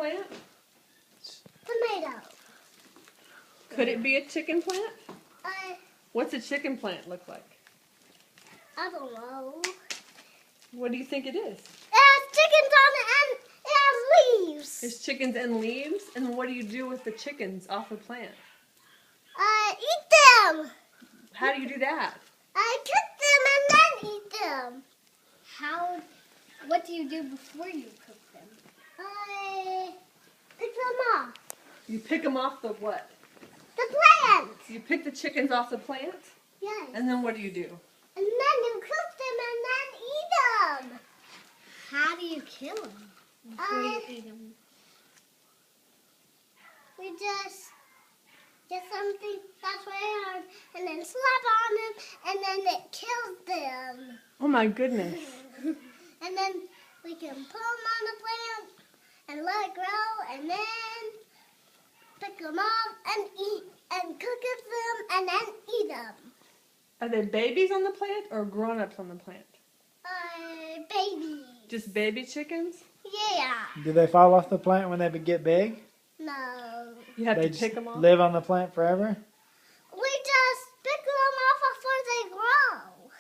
plant? Tomato. Could it be a chicken plant? I What's a chicken plant look like? don't know. What do you think it is? It has chickens on it and it has leaves. There's chickens and leaves, and what do you do with the chickens off the plant? I eat them. How do you do that? I cook them and then eat them. What do you do before you cook them? I pick them off. You pick them off the what? The plant. You pick the chickens off the plant, Yes. and then what do you do? And then you cook them and then eat them. How do you kill them before you eat them? We just get something that's very hard and then slap on them and then it kills them. Oh my goodness. And then we can put them on the plant and let it grow and then pick them up and eat and cook them and then eat them. Are they babies on the plant or grown-ups on the plant? Baby. Just baby chickens? Yeah. Do they fall off the plant when they get big? No. You have They to just pick them off? live on the plant forever? We just pick them off before they grow.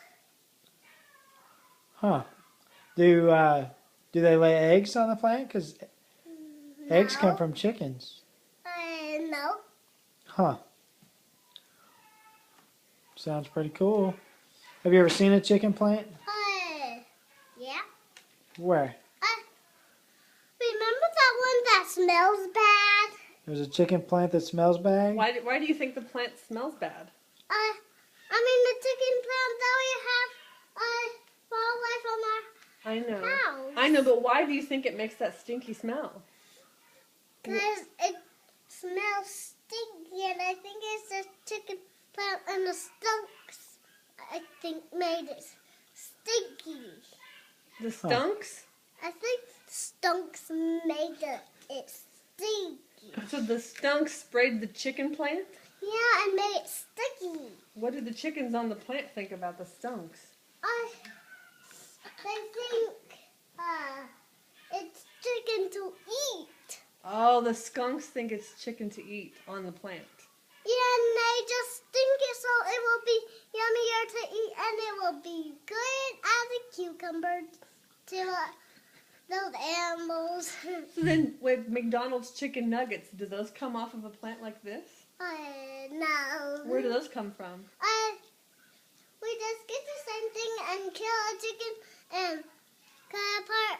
Huh. Do they lay eggs on the plant? Because eggs come from chickens. No. Huh. Sounds pretty cool. Have you ever seen a chicken plant? Yeah. Where? Remember that one that smells bad? There's a chicken plant that smells bad? Why do you think the plant smells bad? The chicken plant that we have wildlife on our house. I know, but why do you think it makes that stinky smell? Because it smells stinky, and I think it's the chicken plant and the skunks. I think made it stinky. The stunks? I think skunks made it stinky. So the stunks sprayed the chicken plant? Yeah, and made it sticky. What did the chickens on the plant think about the stunks? They think it's chicken to eat. Oh, the skunks think it's chicken to eat on the plant. Yeah, and they just think it so it will be yummier to eat and it will be good as a cucumber to those animals. So then with McDonald's chicken nuggets, do those come off of a plant like this? No. Where do those come from? We just get the same thing and kill a chicken and cut it apart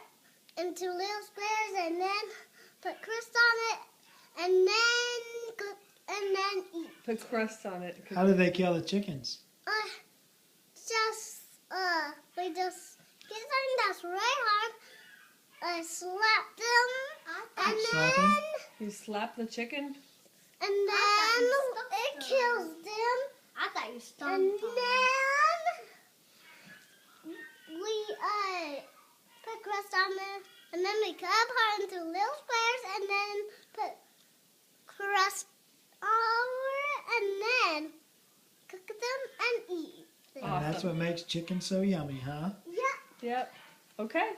into little squares and then put crust on it and then cook and then eat. Put crust on it. How do they kill the chickens? We just get something that's really hard. Slap them and Slap then 'em? You slap the chicken? and then it kills them. I thought you And stumped them. then we put crust on there, and then we cut apart into little squares, and then put crust over it, and then cook them and eat them. Awesome. And that's what makes chicken so yummy, huh? Yeah. Yep. Okay.